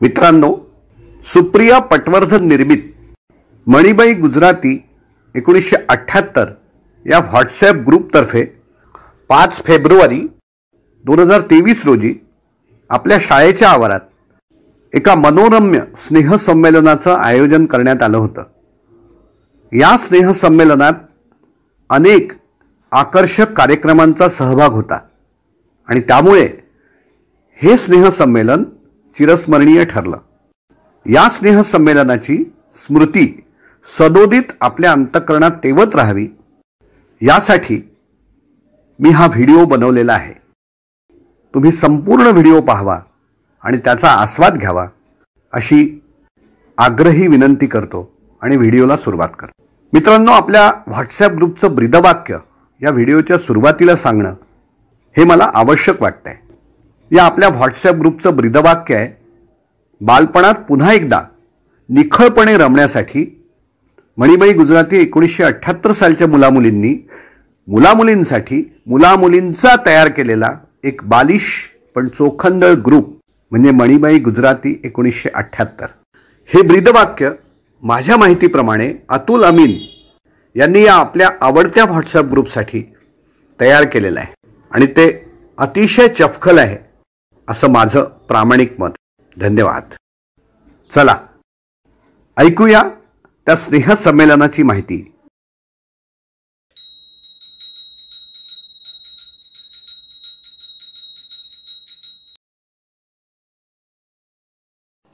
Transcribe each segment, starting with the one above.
मित्रांनो, सुप्रिया पटवर्धन निर्मित मणिबाई गुजराती 1978 या व्हॉट्सॲप ग्रुपतर्फे 5 फेब्रुवारी 2023 रोजी आपल्या शाळेच्या आवारात एका मनोरम्य स्नेहसंमेलनाचं आयोजन करण्यात आलं होतं। या स्नेहसंमेलनात अनेक आकर्षक कार्यक्रमांचा सहभाग होता आणि त्यामुळे हे स्नेहसंमेलन चिरस्मरणीय ठरलं। या स्नेहसंमेलनाची स्मृती सदोदित आपल्या अंतःकरणात तेवत राहावी यासाठी मी हा व्हिडिओ बनवलेला आहे। तुम्ही संपूर्ण व्हिडिओ पाहावा आणि त्याचा आस्वाद घ्यावा अशी आग्रही विनंती करतो आणि व्हिडिओला सुरुवात करतो। मित्रांनो, आपल्या व्हॉट्सॲप ग्रुपचं ब्रीदवाक्य या व्हिडिओच्या सुरुवातीला सांगणं हे मला आवश्यक वाटतंय। या आपल्या व्हॉट्सॲप ग्रुपचं ब्रीदवाक्य आहे, बालपणात पुन्हा एकदा निखळपणे रमण्यासाठी मणिबाई गुजराती 1978 सालच्या मुलामुलींसाठी मुलामुलींचा तयार केलेला एक बालिश पण चोखंदळ ग्रुप म्हणजे मणिबाई गुजराती 1978। हे ब्रीदवाक्य माझ्या माहितीप्रमाणे अतुल अमीन यांनी या आपल्या आवडत्या व्हॉट्सॲप ग्रुपसाठी तयार केलेलं आहे आणि ते अतिशय चपखल आहे असं माझं प्रामाणिक मत। धन्यवाद। चला ऐकूया त्या स्नेहसंमेलनाची माहिती।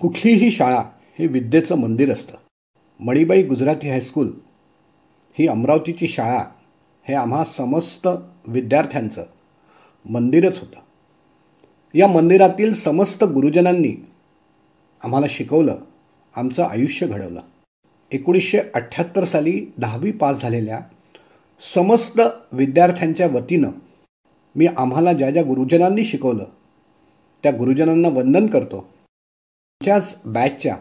कुठलीही शाळा हे विद्येचं मंदिर असतं। मणिबाई गुजराती हायस्कूल ही अमरावतीची शाळा हे आम्हा समस्त विद्यार्थ्यांचं मंदिरच होतं। या मंदिरातील समस्त गुरुजनांनी आम्हाला शिकवलं, आमचं आयुष्य घडवलं। 1978 साली 10वी पास झालेल्या समस्त विद्यार्थ्यांच्या वतीनं मी आम्हाला ज्या ज्या गुरुजनांनी शिकवलं त्या गुरुजनांना वंदन करतो। त्याच्याच बॅचच्या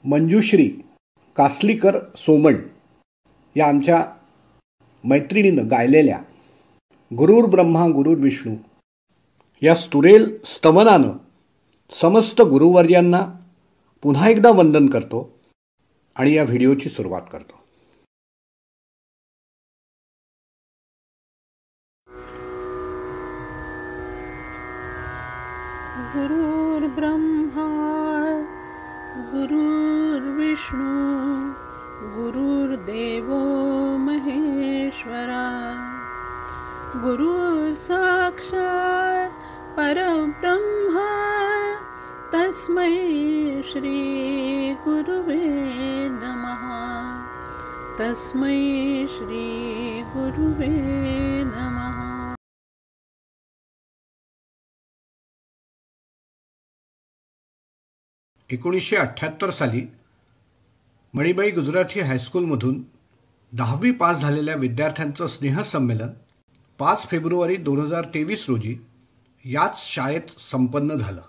मंजुश्री कासलीकर सोमण या आमच्या मैत्रिणीनं गायलेल्या गुरुर ब्रह्मा गुरुर विष्णू या स्तुरेल स्तवनानं समस्त गुरुवर्यांना पुन्हा एकदा वंदन करतो आणि या व्हिडिओची सुरुवात करतो। गुरुर ब्रह्मा गुरुर विष्णू गुरुर्देवो महेश्वरा गुरु साक्षात परब्रह्मा तस्मै श्री गुरुवे नमः तस्मै श्री गुरुवे नमः। 1978 साली मणिबाई गुजराती हायस्कूलमधून 10वी पास झालेल्या विद्यार्थ्यांचं स्नेहसंमेलन 5 फेब्रुवारी 2023 रोजी याच शाळेत संपन्न झालं।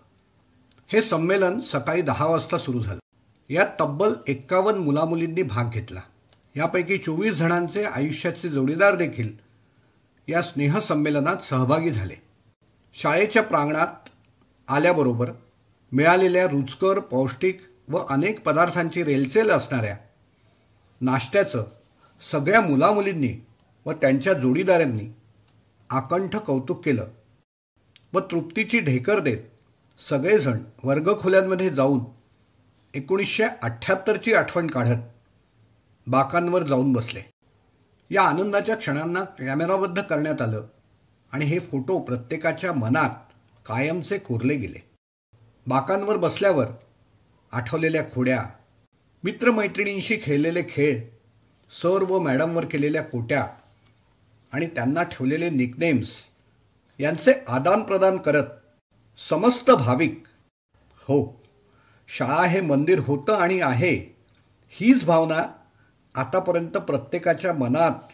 हे संमेलन सकाळी 10 वाजता सुरू झालं। यात तब्बल 51 मुलामुलींनी भाग घेतला। यापैकी 24 जणांचे आयुष्याचे जोडीदार देखील या स्नेहसंमेलनात सहभागी झाले। शाळेच्या प्रांगणात आल्याबरोबर मिळालेल्या रुचकर, पौष्टिक व अनेक पदार्थांची रेलचेल असणाऱ्या नाश्त्याचं सगळ्या मुलामुलींनी व त्यांच्या जोडीदारांनी आकंठ कौतुक केलं व तृप्तीची ढेकर देत सगळेजण वर्गखोल्यांमध्ये जाऊन 1978ची आठवण काढत बाकांवर जाऊन बसले। या आनंदाच्या क्षणांना कॅमेराबद्ध करण्यात आलं आणि हे फोटो प्रत्येकाच्या मनात कायमचे कोरले गेले। बाकांवर बसल्यावर आठवलेल्या खोड्या, मित्रमैत्रिणींशी खेळलेले खेळ, सर व मॅडमवर केलेल्या कोट्या आणि त्यांना ठेवलेले निकनेम्स यांचे आदानप्रदान करत समस्त भाविक, हो शाळा हे मंदिर होतं आणि आहे हीच भावना आतापर्यंत प्रत्येकाच्या मनात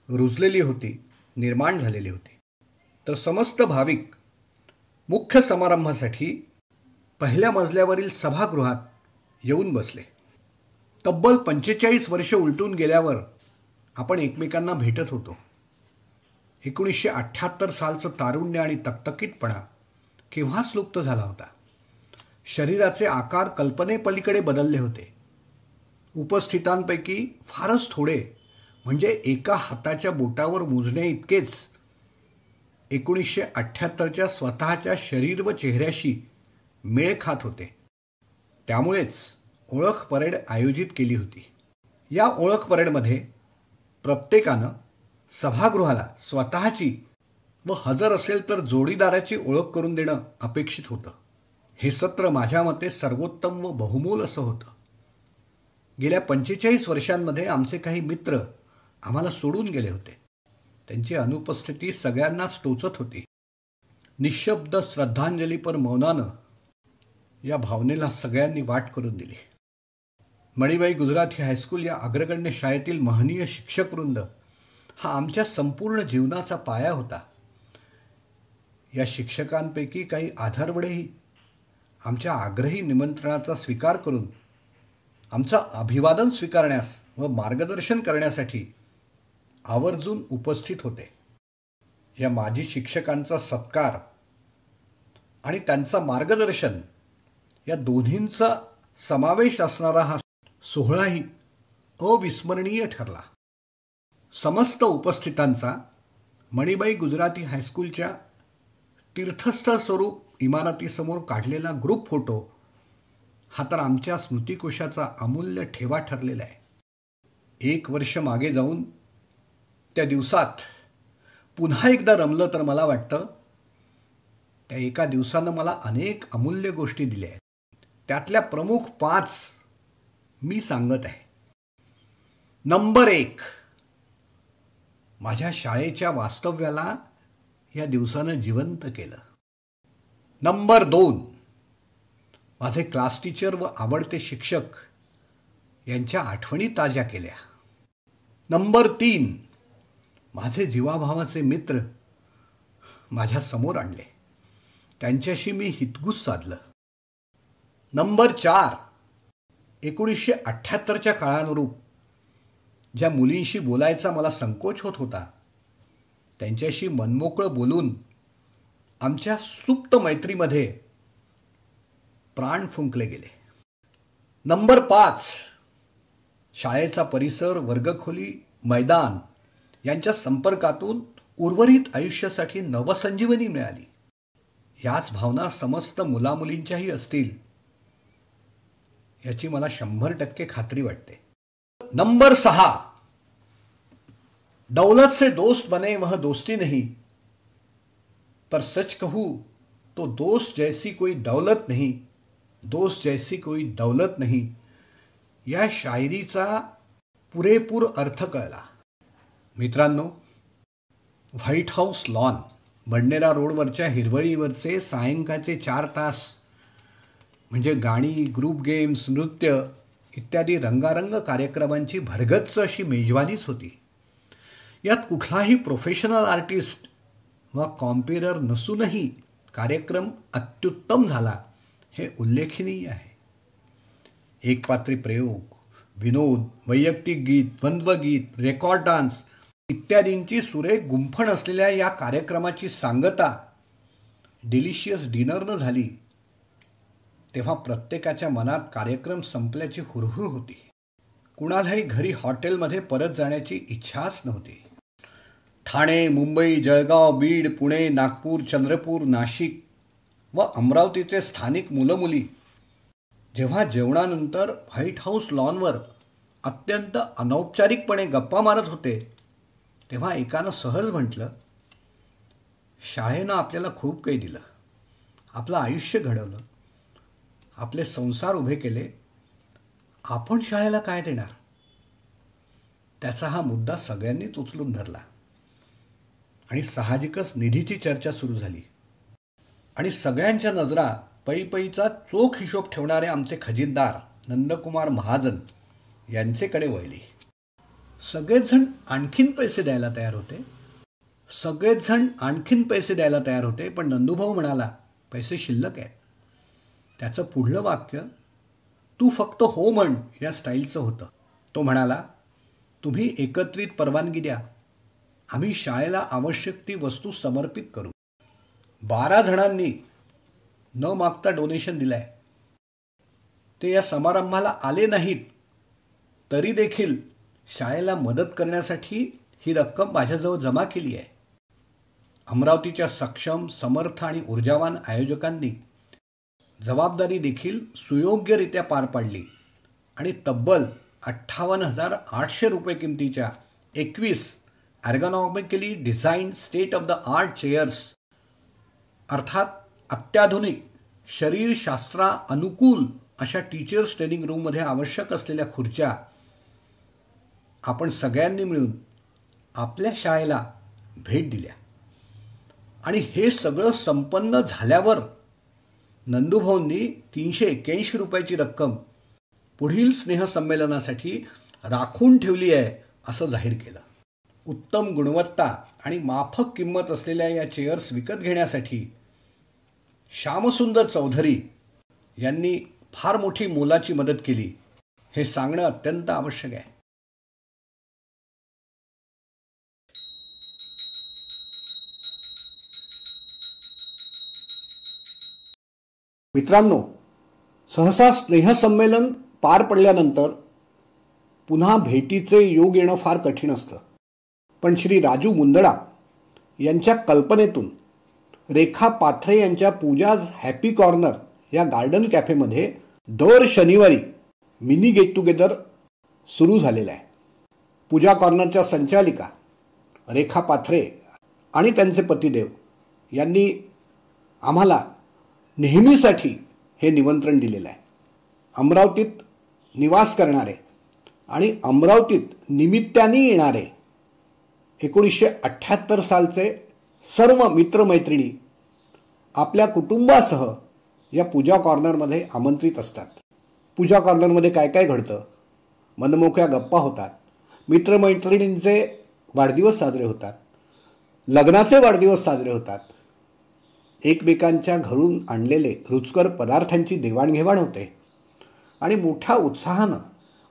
रुजलेली होती, निर्माण झालेली होती। तर समस्त भाविक मुख्य समारंभासाठी पहिल्या मजल्यावरील सभागृहात येऊन बसले। तब्बल 45 वर्ष उलटून गेल्यावर आपण एकमेकांना भेटत होतो। 1978 सालचं तारुण्य आणि तकतकीतपणा केव्हाच लुप्त झाला होता। शरीराचे आकार कल्पनेपलीकडे बदलले होते. उपस्थितांपैकी फारच थोडे, म्हणजे एका हाताच्या बोटावर मोजणे इतकेच 1978च्या स्वतःच्या शरीर व चेहऱ्याशी मेळ खात होते. त्यामुळेच ओळख परेड आयोजित केली होती. या ओळख परेडमध्ये प्रत्येकानं सभागृहाला स्वतःची व हजर असेल तर जोडीदाराची ओळख करून देणं अपेक्षित होतं. हे सत्र माझ्या मते सर्वोत्तम व बहुमोल असं होतं. गेल्या 45 वर्षांमध्ये आमचे काही मित्र आम्हाला सोडून गेले होते. त्यांची अनुपस्थिती सगळ्यांनाच टोचत होती. निशब्द श्रद्धांजलीपर मौनानं या भावनेला सगळ्यांनी वाट करून दिली. मणिबाई गुजराती हायस्कूल या अग्रगण्य शाळेतील महनीय शिक्षकवृंद हा आमच्या संपूर्ण जीवनाचा पाया होता. या शिक्षकांपैकी काही आधारवडेही आमच्या आग्रही निमंत्रणाचा स्वीकार करून आमचं अभिवादन स्वीकारण्यास व मार्गदर्शन करण्यासाठी आवर्जून उपस्थित होते. या माजी शिक्षकांचा सत्कार आणि त्यांचा मार्गदर्शन या दोन्हींचा समावेश असणारा हा सोहळाही अविस्मरणीय ठरला. समस्त उपस्थितांचा मणिबाई गुजराती हायस्कूलच्या तीर्थस्थळ स्वरूप इमारतीसमोर काढलेला ग्रुप फोटो हा तर आमच्या स्मृतिकोशाचा अमूल्य ठेवा ठरलेला आहे. 1 वर्ष मागे जाऊन त्या दिवसात पुन्हा एकदा रमलं तर मला वाटतं त्या एका दिवसानं मला अनेक अमूल्य गोष्टी दिल्या आहेत. त्यातल्या प्रमुख 5 मी सांगत आहे. नंबर 1, माझ्या शाळेच्या वास्तव्याला या दिवसानं जिवंत केलं. नंबर 2, माझे क्लास टीचर व आवडते शिक्षक यांच्या आठवणी ताज्या केल्या. नंबर 3, माझे जीवाभावाचे मित्र माझ्या समोर आणले, त्यांच्याशी मी हितगुज साधलं. नंबर 4, 1978च्या काळानुरूप ज्या मुलींशी बोलायचा मला संकोच होत होता त्यांच्याशी मनमोकळं बोलून आमच्या सुप्त मैत्रीमध्ये प्राण फुंकले गेले. नंबर 5, शाळेचा परिसर, वर्गखोली, मैदान यांच्या संपर्कातून उर्वरित आयुष्यासाठी नवसंजीवनी मिळाली. याच भावना समस्त मुलामुलींच्याही असतील याची मला 100% खात्री वाटते. नंबर 6, दौलत से दोस्त बने वह दोस्ती नहीं, पर सच कहूं तो दोस्त जैसी कोई दौलत नहीं, दोस्त जैसी कोई दौलत नहीं या शायरीचा पुरेपूर अर्थ कळला. मित्रांनो, व्हाईट हाऊस लॉन, बडनेरा रोडवरच्या हिरवळीवरचे सायंकाळचे 4 तास म्हणजे गाणी, ग्रुप गेम्स, नृत्य इत्यादी रंगारंग कार्यक्रमांची भरगच्च अशी मेजवानीच होती. यात कुठलाही प्रोफेशनल आर्टिस्ट वा कॉम्पेरर नसूनही कार्यक्रम अत्युत्तम झाला हे उल्लेखनीय आहे. एकपात्री प्रयोग, विनोद, वैयक्तिक गीत, द्वंद्वगीत, रेकॉर्ड डान्स इत्यादींची सुरेख गुंफण असलेल्या या कार्यक्रमाची सांगता डिलिशियस डिनरनं झाली तेव्हा प्रत्येकाच्या मनात कार्यक्रम संपल्याची हुरहुर होती. कुणालाही घरी हॉटेलमध्ये परत जाण्याची इच्छाच नव्हती. ठाणे, मुंबई, जळगाव, बीड, पुणे, नागपूर, चंद्रपूर, नाशिक व अमरावतीचे स्थानिक मुलं मुली जेव्हा जेवणानंतर व्हाईट हाऊस लॉनवर अत्यंत अनौपचारिकपणे गप्पा मारत होते तेव्हा एकानं सहज म्हटलं, शाळेनं आपल्याला खूप काही दिलं, आपलं आयुष्य घडवलं, आपले संसार उभे केले, आपण शाळेला काय देणार? त्याचा हा मुद्दा सगळ्यांनीच उचलून धरला आणि साहजिकच निधीची चर्चा सुरू झाली आणि सगळ्यांच्या नजरा पैपैचा चोख हिशोब ठेवणारे आमचे खजिनदार नंदकुमार महाजन यांचेकडे वळली. सगळेच आणखीन पैसे द्यायला तयार होते, पण नंदूभाऊ म्हणाला, पैसे शिल्लक आहेत. त्याचं पुढलं वाक्य तू फक्त हो म्हण या स्टाईलचं होतं. तो म्हणाला, तुम्ही एकत्रित परवानगी द्या, आम्ही शाळेला आवश्यक ती वस्तू समर्पित करू. 12 जणांनी न मागता डोनेशन दिलंय. ते या समारंभाला आले नाहीत तरी देखील शाळेला मदत करण्यासाठी ही रक्कम माझ्याजवळ जमा केली आहे. अमरावतीच्या सक्षम, समर्थ आणि ऊर्जावान आयोजकांनी जबाबदारी देखील सुयोग्यरित्या पार पाडली आणि तब्बल 58,800 रुपये किमतीच्या 21 ergonomically designed state of the art chairs अर्थात अत्याधुनिक शरीरशास्त्रा अनुकूल अशा टीचर्स ट्रेनिंग रूममध्ये आवश्यक असलेल्या खुर्च्या आपण सगळ्यांनी मिळून आपल्या शाळेला भेट दिल्या. आणि हे सगळं संपन्न झाल्यावर नंदूभाऊंनी 381 रुपयाची रक्कम पुढील स्नेहसंमेलनासाठी राखून ठेवली आहे असं जाहीर केलं. उत्तम गुणवत्ता आणि माफक किंमत असलेल्या या चेअर्स विकत घेण्यासाठी श्यामसुंदर चौधरी यांनी फार मोठी मोलाची मदत केली हे सांगणं अत्यंत आवश्यक आहे. मित्रांनो, सहसा स्नेहसंमेलन पार पडल्यानंतर पुन्हा भेटीचे योग येणं फार कठीण असतं. पण श्री राजू मुंदडा यांच्या कल्पनेतून रेखा पाथरे यांच्या पूजाज हॅपी कॉर्नर या गार्डन कॅफेमध्ये दर शनिवारी मिनी गेट टुगेदर सुरू झालेला आहे. पूजा कॉर्नरच्या संचालिका रेखा पाथरे आणि त्यांचे पतिदेव यांनी आम्हाला नेहमीसाठी हे निमंत्रण दिलेलं आहे. अमरावतीत निवास करणारे आणि अमरावतीत निमित्ताने येणारे 1978 सालचे सर्व मित्रमैत्रिणी आपल्या कुटुंबासह या पूजा कॉर्नरमध्ये आमंत्रित असतात. पूजा कॉर्नरमध्ये काय काय घडतं, मनमोकळ्या गप्पा होतात, मित्रमैत्रिणींचे वाढदिवस साजरे होतात, लग्नाचे वाढदिवस साजरे होतात, एकमेकांच्या घरून आणलेले रुचकर पदार्थांची देवाणघेवाण होते आणि मोठ्या उत्साहानं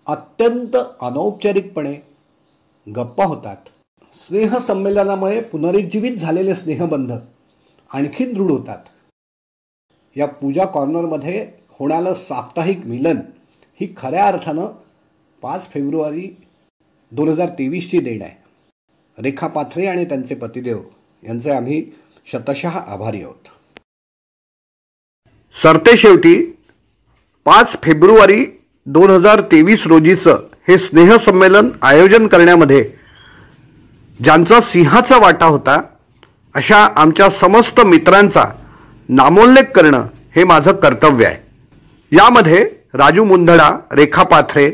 अत्यंत अनौपचारिकपणे गप्पा होतात. स्नेहसंमेलनामुळे पुनरुज्जीवित झालेले स्नेहबंध आणखीन दृढ होतात. या पूजा कॉर्नरमध्ये होणारं साप्ताहिक मिलन ही खऱ्या अर्थानं 5 फेब्रुवारी 2023ची देण आहे. रेखा पाथरे आणि त्यांचे पतिदेव यांचे आम्ही शतशः आभारी आहोत. सरतेशेवटी 5 फेब्रुवारी 2023 रोजीचं हे स्नेहसंमेलन आयोजन करण्यामध्ये ज्यांचा सिंहाचा वाटा होता अशा आमच्या समस्त मित्रांचा नामोल्लेख करणं हे माझं कर्तव्य आहे. यामध्ये राजू मुंदडा, रेखा पाथरे,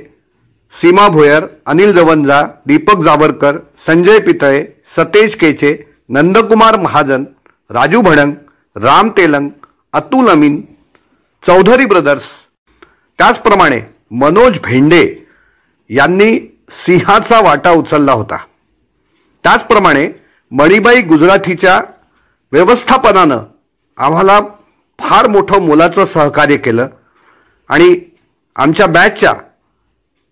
सीमा भोयर, अनिल जवंजा, दीपक जावरकर, संजय पितळे, सतेज केचे, नंदकुमार महाजन, राजू भडंग, राम तेलंग, अतुल अमीन, चौधरी ब्रदर्स, त्याचप्रमाणे मनोज भेंडे यांनी सिंहाचा वाटा उचलला होता. त्याचप्रमाणे मणिबाई गुजराथीच्या व्यवस्थापनानं आम्हाला फार मोठं मोलाचं सहकार्य केलं आणि आमच्या बॅचच्या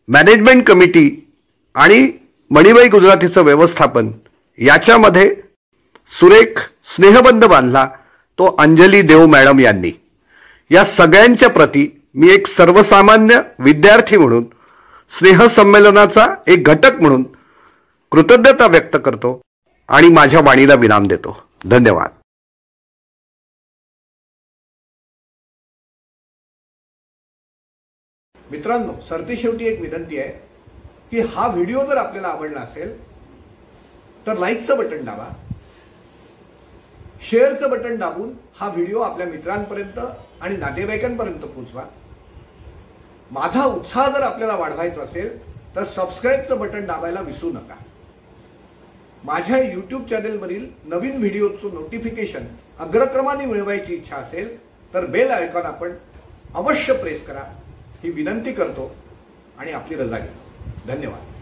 मॅनेजमेंट कमिटी आणि मणिबाई गुजराथीचं व्यवस्थापन याच्यामध्ये सुरेख स्नेहबंध बांधला तो अंजली देव मॅडम यांनी. या सगळ्यांच्या प्रती मी एक सर्वसामान्य विद्यार्थी म्हणून, स्नेहसंमेलनाचा एक घटक म्हणून कृतज्ञता व्यक्त करतो आणि माझ्या वाणीला विराम देतो. धन्यवाद. मित्रांनो, सरतेशेवटी एक विनंती आहे की हा व्हिडिओ जर आपल्याला आवडला असेल तर लाईकचं बटन दाबा, शेअरचं बटन दाबून हा व्हिडिओ आपल्या मित्रांपर्यंत आणि नातेवाईकांपर्यंत पोहोचवा. माझा उत्साह जर आपल्याला वाढवायचा असेल तर सबस्क्राईबचं बटन दाबायला विसरू नका. माझ्या यूट्यूब चॅनेलवरील नवीन व्हिडिओचं नोटिफिकेशन अग्रक्रमाने मिळवायची इच्छा असेल तर बेल आयकॉन आपण अवश्य प्रेस करा ही विनंती करतो आणि आपली रजा घेतो. धन्यवाद.